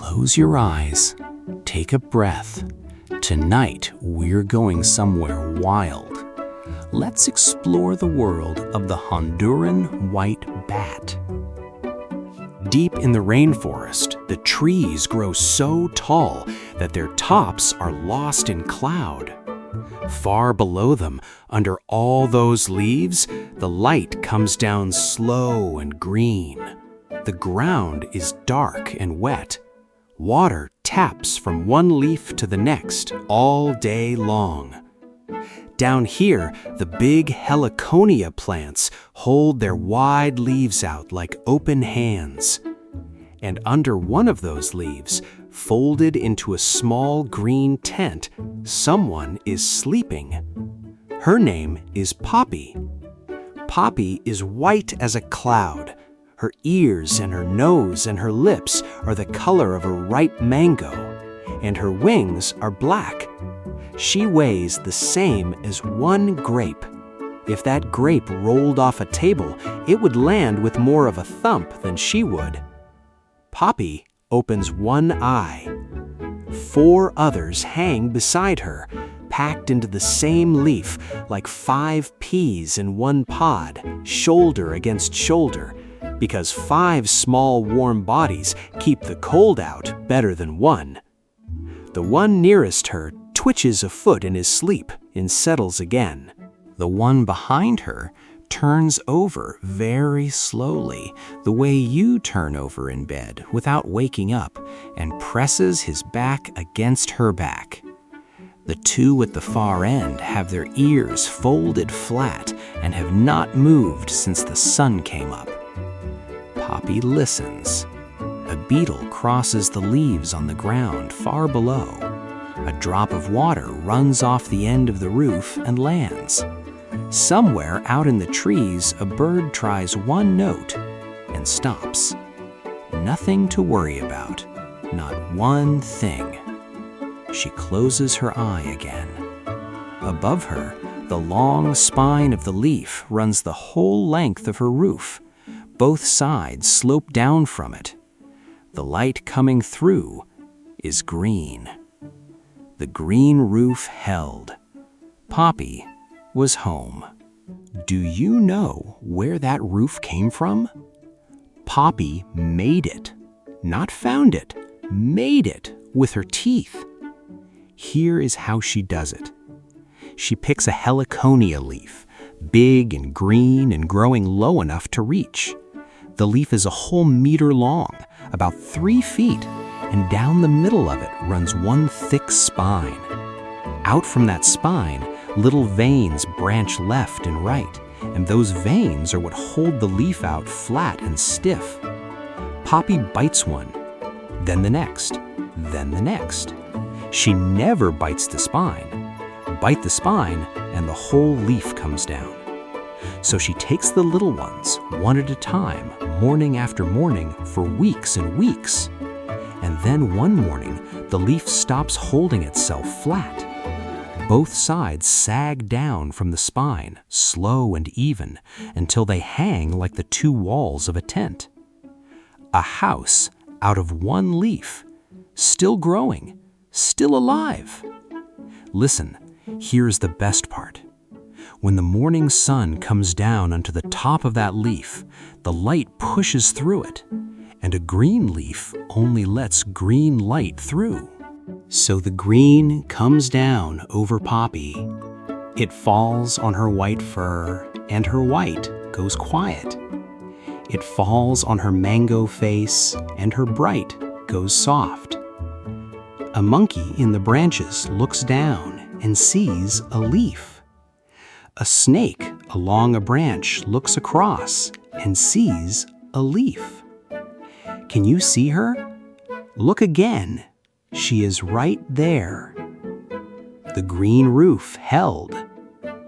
Close your eyes. Take a breath. Tonight, we're going somewhere wild. Let's explore the world of the Honduran white bat. Deep in the rainforest, the trees grow so tall that their tops are lost in cloud. Far below them, under all those leaves, the light comes down slow and green. The ground is dark and wet. Water taps from one leaf to the next all day long. Down here, the big heliconia plants hold their wide leaves out like open hands. And under one of those leaves, folded into a small green tent, someone is sleeping. Her name is Poppy. Poppy is white as a cloud. Her ears and her nose and her lips are the color of a ripe mango, and her wings are black. She weighs the same as one grape. If that grape rolled off a table, it would land with more of a thump than she would. Poppy opens one eye. 4 others hang beside her, packed into the same leaf like 5 peas in one pod, shoulder against shoulder, because 5 small warm bodies keep the cold out better than one. The one nearest her twitches a foot in his sleep and settles again. The one behind her turns over very slowly, the way you turn over in bed without waking up, and presses his back against her back. The 2 at the far end have their ears folded flat and have not moved since the sun came up. Poppy listens. A beetle crosses the leaves on the ground far below. A drop of water runs off the end of the roof and lands. Somewhere out in the trees, a bird tries one note and stops. Nothing to worry about, not one thing. She closes her eye again. Above her, the long spine of the leaf runs the whole length of her roof. Both sides slope down from it. The light coming through is green. The green roof held. Poppy was home. Do you know where that roof came from? Poppy made it. Not found it, made it with her teeth. Here is how she does it. She picks a heliconia leaf, big and green and growing low enough to reach. The leaf is a whole meter long, about 3 feet, and down the middle of it runs one thick spine. Out from that spine, little veins branch left and right, and those veins are what hold the leaf out flat and stiff. Poppy bites one, then the next, then the next. She never bites the spine. Bite the spine, and the whole leaf comes down. So she takes the little ones, one at a time, morning after morning, for weeks and weeks. And then one morning, the leaf stops holding itself flat. Both sides sag down from the spine, slow and even, until they hang like the 2 walls of a tent. A house out of one leaf, still growing, still alive. Listen, here's the best part. When the morning sun comes down onto the top of that leaf, the light pushes through it, and a green leaf only lets green light through. So the green comes down over Poppy. It falls on her white fur, and her white goes quiet. It falls on her mango face, and her bright goes soft. A monkey in the branches looks down and sees a leaf. A snake along a branch looks across and sees a leaf. Can you see her? Look again. She is right there. The green roof held.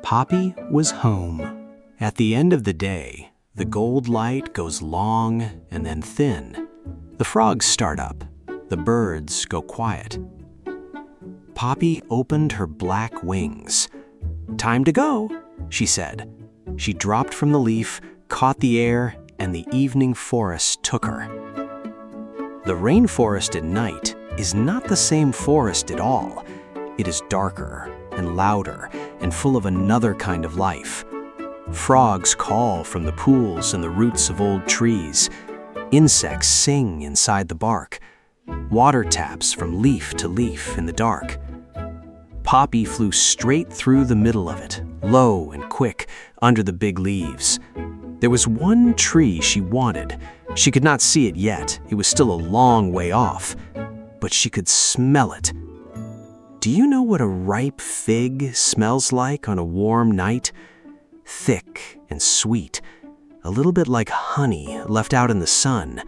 Poppy was home. At the end of the day, the gold light goes long and then thin. The frogs start up. The birds go quiet. Poppy opened her black wings. "Time to go," she said. She dropped from the leaf, caught the air, and the evening forest took her. The rainforest at night is not the same forest at all. It is darker and louder and full of another kind of life. Frogs call from the pools and the roots of old trees. Insects sing inside the bark. Water taps from leaf to leaf in the dark. Poppy flew straight through the middle of it, low and quick, under the big leaves. There was one tree she wanted. She could not see it yet. It was still a long way off. But she could smell it. Do you know what a ripe fig smells like on a warm night? Thick and sweet, a little bit like honey left out in the sun.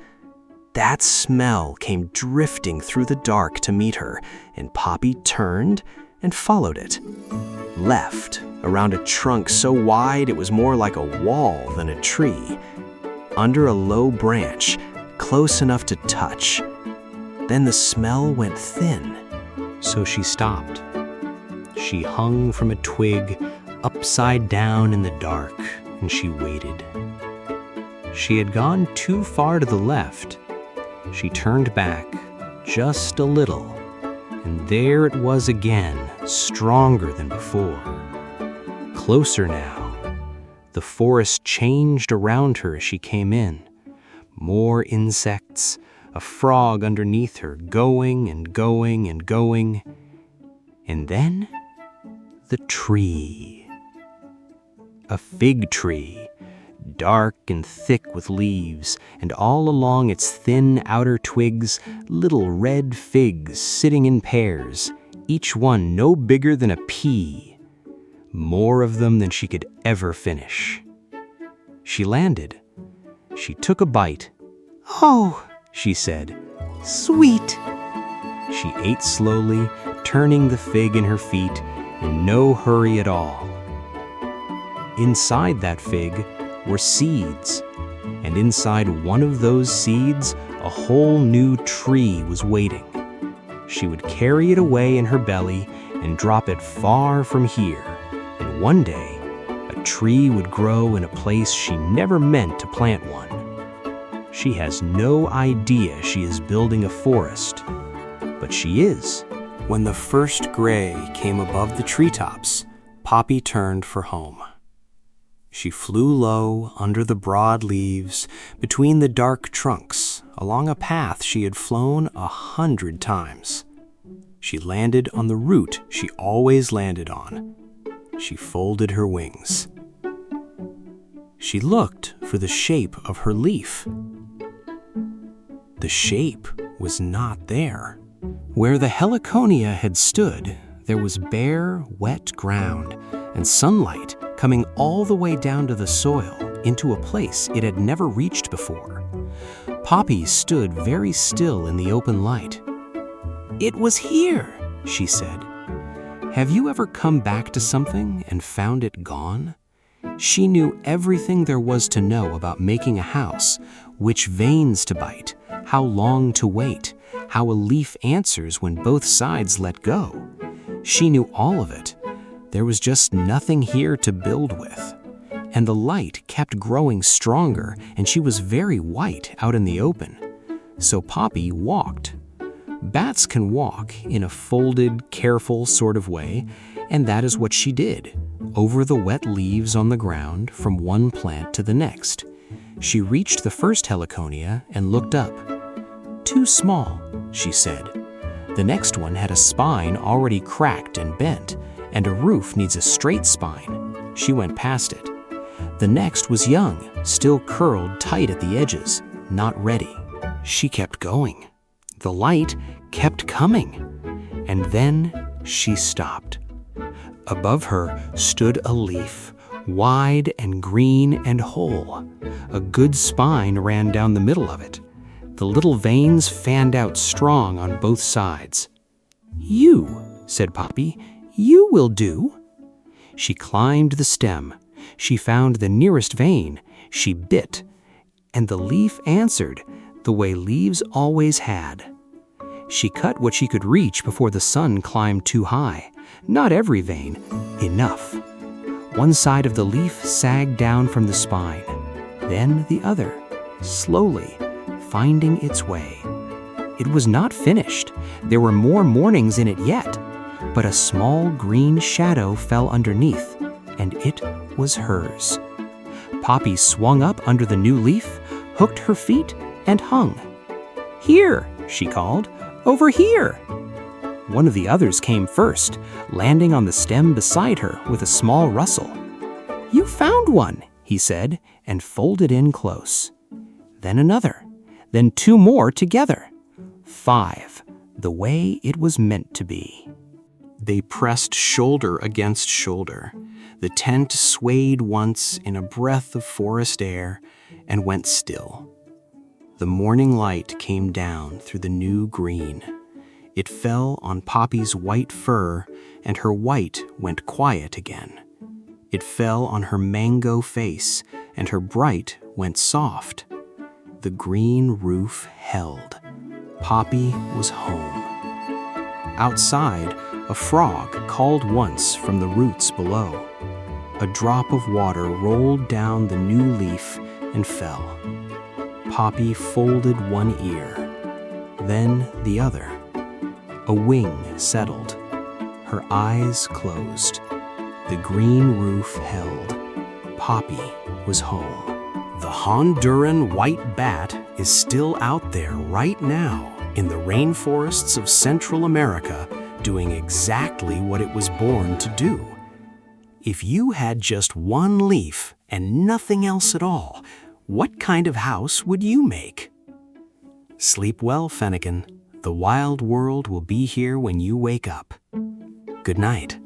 That smell came drifting through the dark to meet her, and Poppy turned and followed it. Left, around a trunk so wide it was more like a wall than a tree. Under a low branch, close enough to touch. Then the smell went thin. So she stopped. She hung from a twig, upside down in the dark, and she waited. She had gone too far to the left. She turned back just a little, and there it was again, stronger than before. Closer now. The forest changed around her as she came in. More insects, a frog underneath her, going and going and going. And then the tree. A fig tree, dark and thick with leaves, and all along its thin outer twigs, little red figs sitting in pairs, each one no bigger than a pea. More of them than she could ever finish. She landed. She took a bite. "Oh," she said, "sweet." She ate slowly, turning the fig in her feet, in no hurry at all. Inside that fig were seeds, and inside one of those seeds, a whole new tree was waiting. She would carry it away in her belly and drop it far from here, and one day, a tree would grow in a place she never meant to plant one. She has no idea she is building a forest, but she is. When the first gray came above the treetops, Poppy turned for home. She flew low under the broad leaves, between the dark trunks, along a path she had flown 100 times. She landed on the route she always landed on. She folded her wings. She looked for the shape of her leaf. The shape was not there. Where the heliconia had stood, there was bare, wet ground, and sunlight coming all the way down to the soil into a place it had never reached before. Poppy stood very still in the open light. "It was here," she said. Have you ever come back to something and found it gone? She knew everything there was to know about making a house, which veins to bite, how long to wait, how a leaf answers when both sides let go. She knew all of it. There was just nothing here to build with. And the light kept growing stronger, and she was very white out in the open. So Poppy walked. Bats can walk in a folded, careful sort of way, and that is what she did, over the wet leaves on the ground from one plant to the next. She reached the first heliconia and looked up. "Too small," she said. The next one had a spine already cracked and bent, and a roof needs a straight spine. She went past it. The next was young, still curled tight at the edges, not ready. She kept going. The light kept coming. And then she stopped. Above her stood a leaf, wide and green and whole. A good spine ran down the middle of it. The little veins fanned out strong on both sides. "You," said Poppy, "you will do." She climbed the stem. She found the nearest vein. She bit, and the leaf answered the way leaves always had. She cut what she could reach before the sun climbed too high. Not every vein, enough. One side of the leaf sagged down from the spine, then the other, slowly, finding its way. It was not finished. There were more mornings in it yet. But a small green shadow fell underneath, and it was hers. Poppy swung up under the new leaf, hooked her feet, and hung. "Here," she called, "over here." One of the others came first, landing on the stem beside her with a small rustle. "You found one," he said, and folded in close. Then another, then 2 more together. 5, the way it was meant to be. They pressed shoulder against shoulder. The tent swayed once in a breath of forest air and went still. The morning light came down through the new green. It fell on Poppy's white fur, and her white went quiet again. It fell on her mango face, and her bright went soft. The green roof held. Poppy was home. Outside, a frog called once from the roots below. A drop of water rolled down the new leaf and fell. Poppy folded one ear, then the other. A wing settled. Her eyes closed. The green roof held. Poppy was home. The Honduran white bat is still out there right now in the rainforests of Central America, doing exactly what it was born to do. If you had just one leaf and nothing else at all, what kind of house would you make? Sleep well, Fenekie. The wild world will be here when you wake up. Good night.